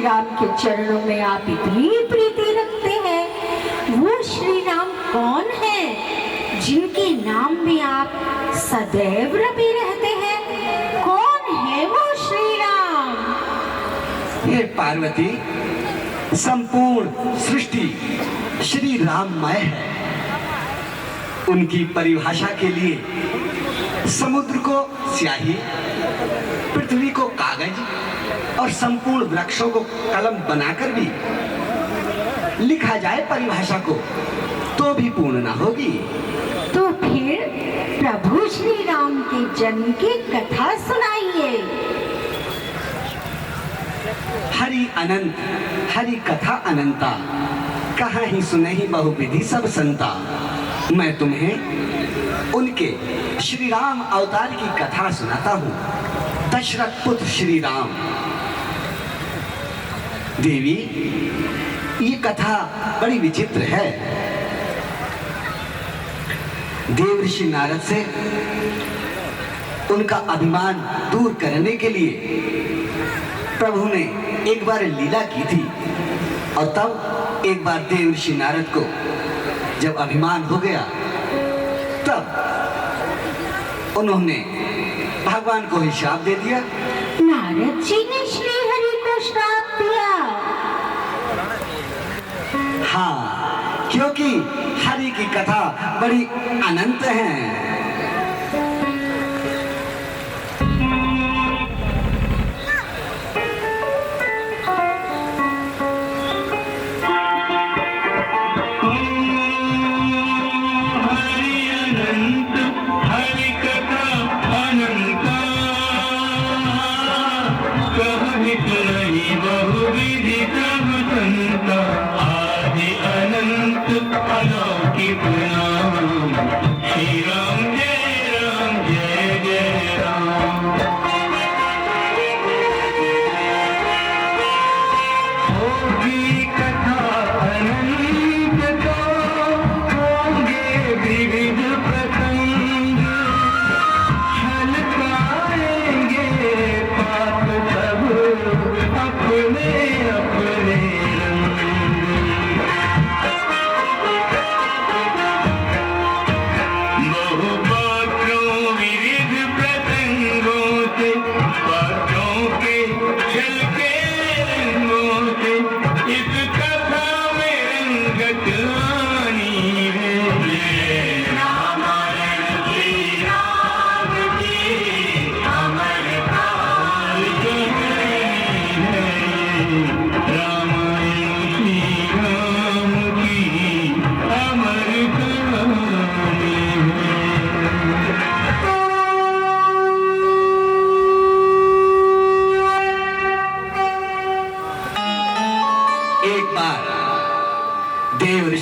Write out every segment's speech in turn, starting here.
राम के चरणों में आप इतनी प्रीति रखते हैं, वो श्री राम कौन है जिनके नाम में आप सदैव रटे रहते हैं? कौन है वो श्री राम? हे पार्वती, संपूर्ण सृष्टि श्री राममय है। उनकी परिभाषा के लिए समुद्र को स्याही, पृथ्वी को कागज और संपूर्ण वृक्षों को कलम बनाकर भी लिखा जाए परिभाषा को तो भी पूर्ण ना होगी। तो फिर प्रभु श्री राम के जन्म की कथा सुनाइए। हरि अनंत, हरि कथा अनंता, कहाँ ही सुने ही बहुविधि सब संता। मैं तुम्हें उनके श्री राम अवतार की कथा सुनाता हूँ। दशरथ पुत्र श्री राम। देवी, ये कथा बड़ी विचित्र है। देव ऋषि नारद से उनका अभिमान दूर करने के लिए प्रभु ने एक बार लीला की थी, और तब एक बार देव ऋषि नारद को जब अभिमान हो गया, तब उन्होंने भगवान को ही श्राप दे दिया। नारद जी ने श्री हरि को श्राप दिया? हाँ, क्योंकि हरि की कथा बड़ी अनंत है।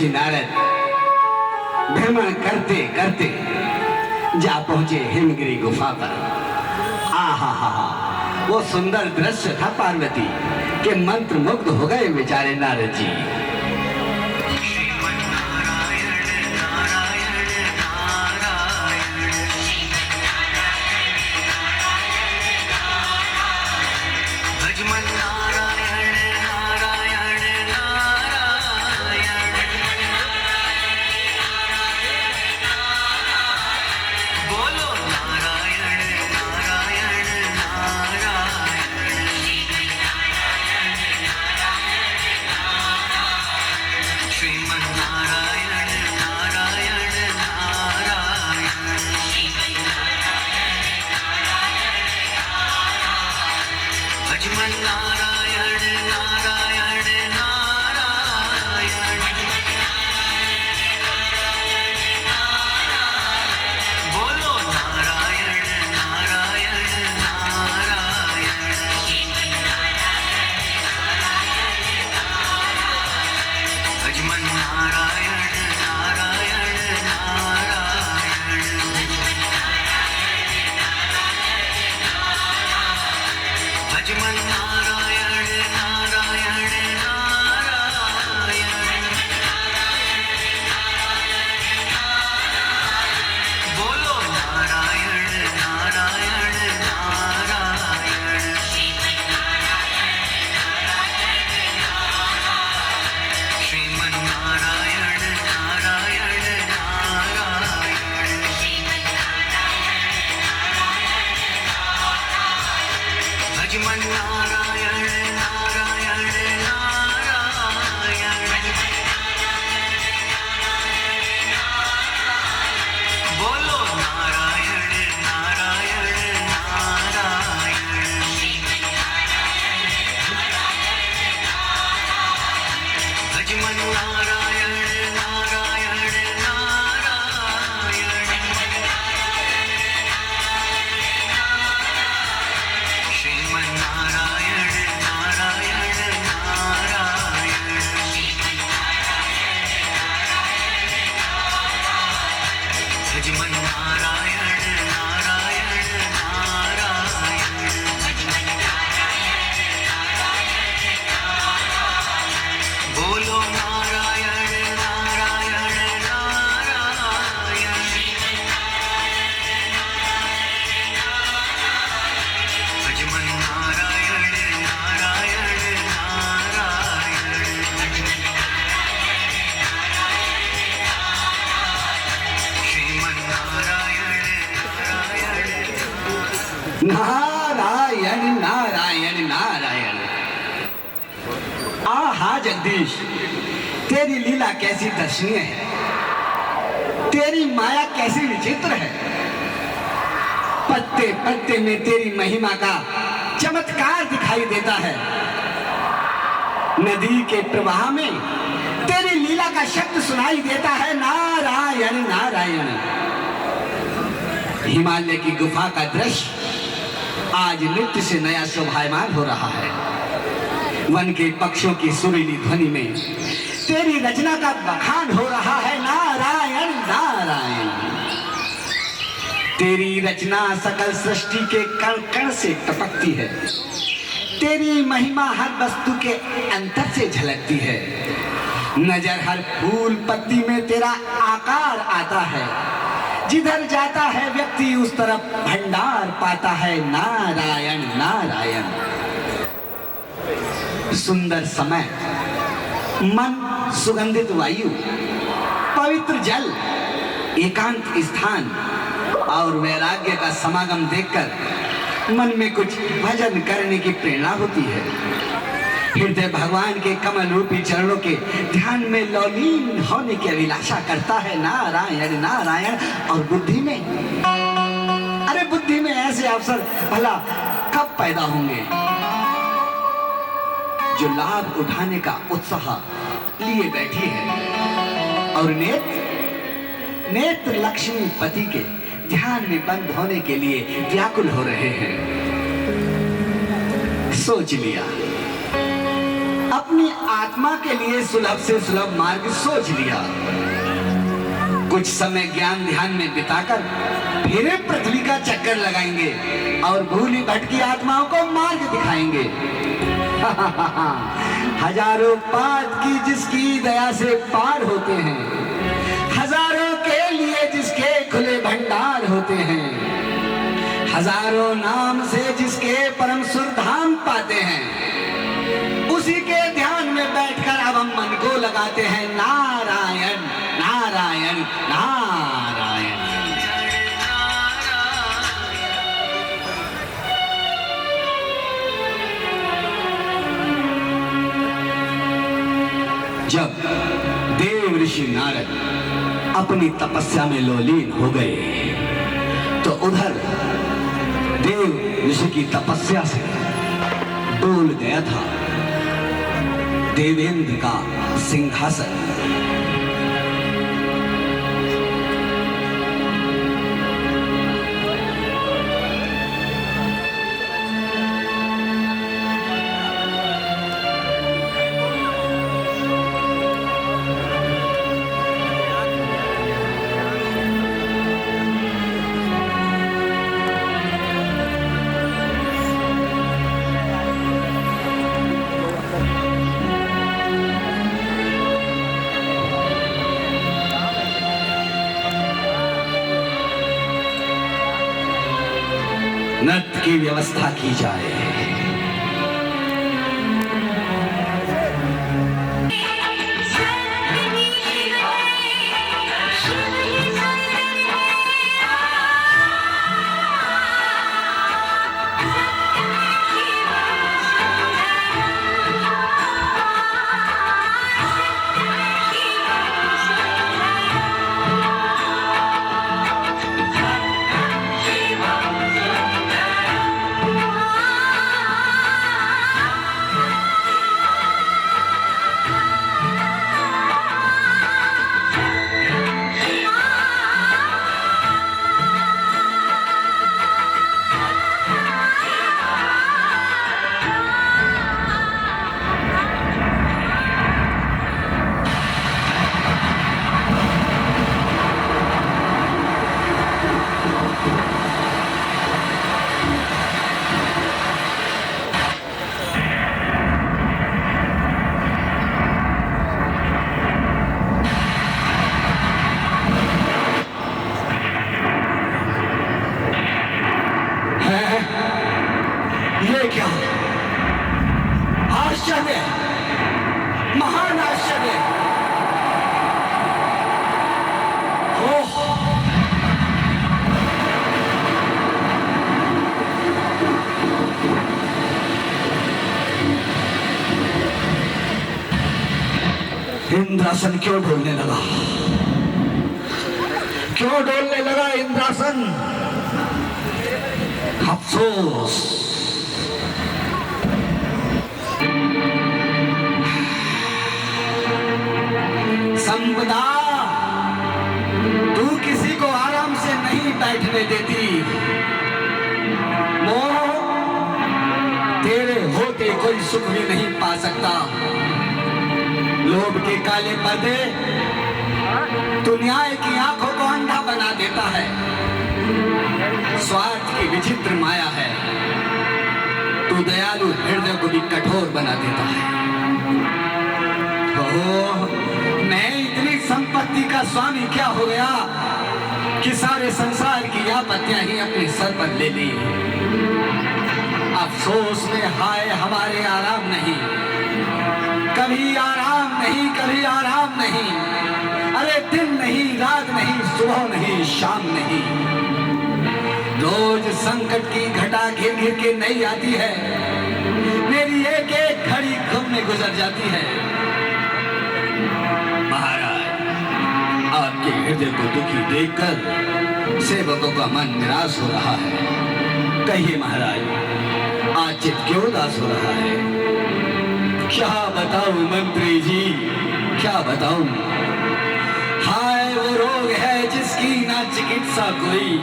नारद भ्रमण करते करते जा पहुंचे हिमगिरी गुफा पर। आहा, वो सुंदर दृश्य था पार्वती के मंत्र मुग्ध हो गए बेचारे नारद जी। नारायण नारायण नारायण नारायण। आहा जगदीश, तेरी लीला कैसी दर्शनीय है, तेरी माया कैसी विचित्र है। पत्ते पत्ते में तेरी महिमा का चमत्कार दिखाई देता है। नदी के प्रवाह में तेरी लीला का शब्द सुनाई देता है। नारायण नारायण। हिमालय की गुफा का दृश्य आज नृत्य से नया शोभायमान हो रहा है। वन के पक्षियों की सुरीली ध्वनि में तेरी रचना का बखान हो रहा है। नारायण नारायण। तेरी रचना सकल सृष्टि के कण कण से टपकती है। तेरी महिमा हर वस्तु के अंतर से झलकती है। नजर हर फूल पत्ती में तेरा आकार आता है। जिधर जाता है व्यक्ति उस तरफ भंडार पाता है। नारायण नारायण। सुंदर समय, मन सुगंधित वायु, पवित्र जल, एकांत स्थान और वैराग्य का समागम देखकर मन में कुछ भजन करने की प्रेरणा होती है। हृदय भगवान के कमल रूपी चरणों के ध्यान में लौलीन होने की अभिलाषा करता है। नारायण नारायण। और बुद्धि में, अरे बुद्धि में ऐसे अवसर भला कब पैदा होंगे जो लाभ उठाने का उत्साह लिए बैठी है और नेत्र लक्ष्मी पति के ध्यान में बंद होने के लिए व्याकुल हो रहे हैं। सोच लिया, अपनी आत्मा के लिए सुलभ से सुलभ मार्ग सोच लिया। कुछ समय ज्ञान ध्यान में बिताकर फिर पृथ्वी का चक्कर लगाएंगे और भूली भटकी आत्माओं को मार्ग दिखाएंगे। हजारों पात की जिसकी दया से पार होते हैं, हजारों के लिए जिसके खुले भंडार होते हैं, हजारों नाम से जिसके परम सुर धाम पाते हैं, उसी के ध्यान में बैठकर अब हम मन को लगाते हैं। नारायण नारायण नारायण। जब देव ऋषि नारद अपनी तपस्या में लोलीन हो गए तो उधर देव ऋषि की तपस्या से डोल गया था देवेंद्र का सिंहासन। नृत्य की व्यवस्था की जाए। इंद्रासन क्यों डोलने लगा? क्यों डोलने लगा इंद्रासन? अफसोस। संपदा, तू किसी को आराम से नहीं बैठने देती। मोह, तेरे होते कोई सुख भी नहीं पा सकता। लोभ के काले पर्दे तू न्याय की आंखों को अंधा बना देता है। स्वार्थ की विचित्र माया है, तू दयालु हृदय को भी कठोर बना देता है। ओह, मैं इतनी संपत्ति का स्वामी क्या हो गया कि सारे संसार की आपत्तियां ही अपने सर पर ले ली। अफसोस में हाय हमारे आराम नहीं, कभी आराम नहीं, कभी आराम नहीं। अरे दिन नहीं, रात नहीं, सुबह नहीं, शाम नहीं। रोज संकट की घटा घिर घिर के नहीं आती है, मेरी एक एक घड़ी गम में गुजर जाती है। महाराज, आपके हृदय को दुखी देखकर सेवकों का मन निराश हो रहा है। कहिए महाराज, आज चित्त क्यों उदास हो रहा है? क्या बताऊं मंत्री जी, क्या बताऊं? हाय वो रोग है जिसकी ना चिकित्सा कोई,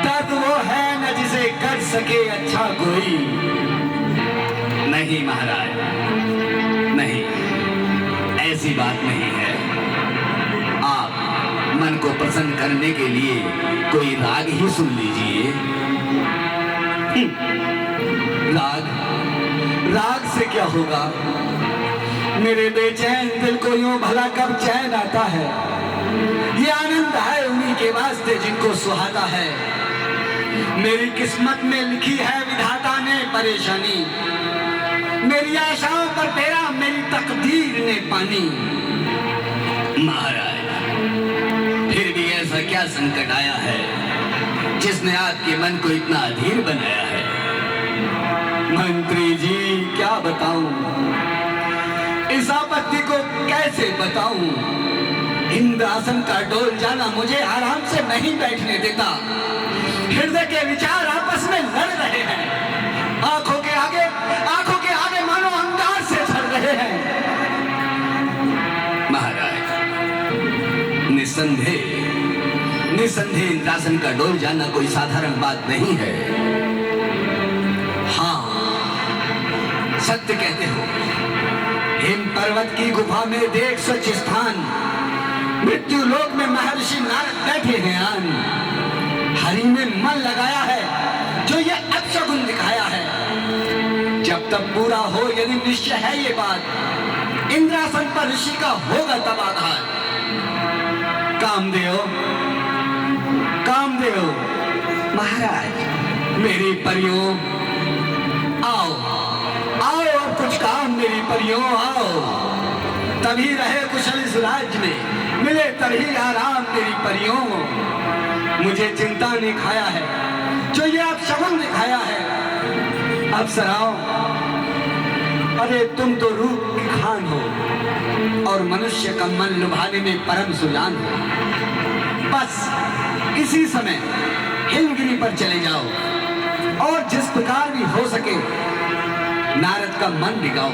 दर्द वो है न जिसे कर सके अच्छा कोई। नहीं महाराज, नहीं, ऐसी बात नहीं है। आप मन को प्रसन्न करने के लिए कोई राग ही सुन लीजिए। राग, राग से क्या होगा? मेरे बेचैन दिल को यूं भला कब चैन आता है? ये आनंद है उन्हीं के वास्ते जिनको सुहाता है। मेरी किस्मत में लिखी है विधाता ने परेशानी, मेरी आशाओं पर तेरा मेरी तकदीर ने पानी। महाराज, फिर भी ऐसा क्या संकट आया है जिसने आपके मन को इतना अधीर बनाया है? मंत्री जी, क्या बताऊं, इस आपत्ति को कैसे बताऊं? इंद्रासन का डोल जाना मुझे आराम से नहीं बैठने देता। हृदय के विचार आपस में लड़ रहे हैं, आंखों के आगे मानो अंगार से झड़ रहे हैं। महाराज, निसंदेह इंद्रासन का डोल जाना कोई साधारण बात नहीं है। हाँ, सत्य कहते हो। हिम पर्वत की गुफा में देख सच स्थान, मृत्यु लोक में महर्षि नारद बैठे हैं आन। हरि ने मन लगाया है जो ये अपशगुन दिखाया है। जब तक पूरा हो यदि निश्चय है ये बात, इंद्रासन पर ऋषि का होगा तब आघात। कामदेव, कामदेव, महाराज, मेरी परियों आओ, आओ, अब कुछ काम मेरी परियों आओ। तभी रहे कुशल इस राज्य में, मिले तभी आराम मेरी परियों। मुझे चिंता ने खाया है जो ये आप शगुन दिखाया है। अप्सराओं, अरे तुम तो रूप की खान हो और मनुष्य का मन लुभाने में परम सुजान हो। बस इसी समय हिमगिरी पर चले जाओ और जिस प्रकार भी हो सके नारद का मन डिगाओ।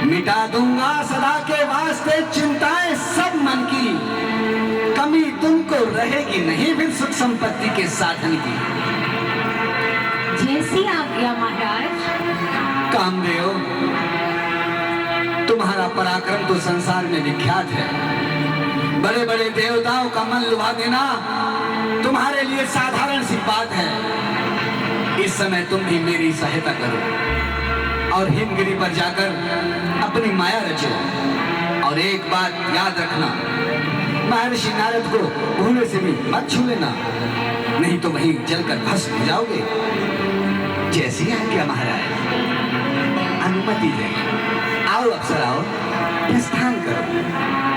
मिटा दूंगा सदा के वास्ते चिंताएं सब मन की, कमी तुमको रहेगी नहीं फिर सुख संपत्ति के साधन की। जैसी आज्ञा महाराज। कामदेव, तुम्हारा पराक्रम तो संसार में विख्यात है। बड़े बड़े देवताओं का मन लुभा देना तुम्हारे लिए साधारण सी बात है। इस समय तुम भी मेरी सहायता करो और हिमगिरी पर जाकर अपनी माया रचो। और एक बात याद रखना, महर्षि नारद को भूले से भी मत छू लेना, नहीं तो वहीं जलकर भस्म हो जाओगे। जैसी आज्ञा महाराज। अनुमति दें। आओ अप्सराओ, प्रस्थान करो।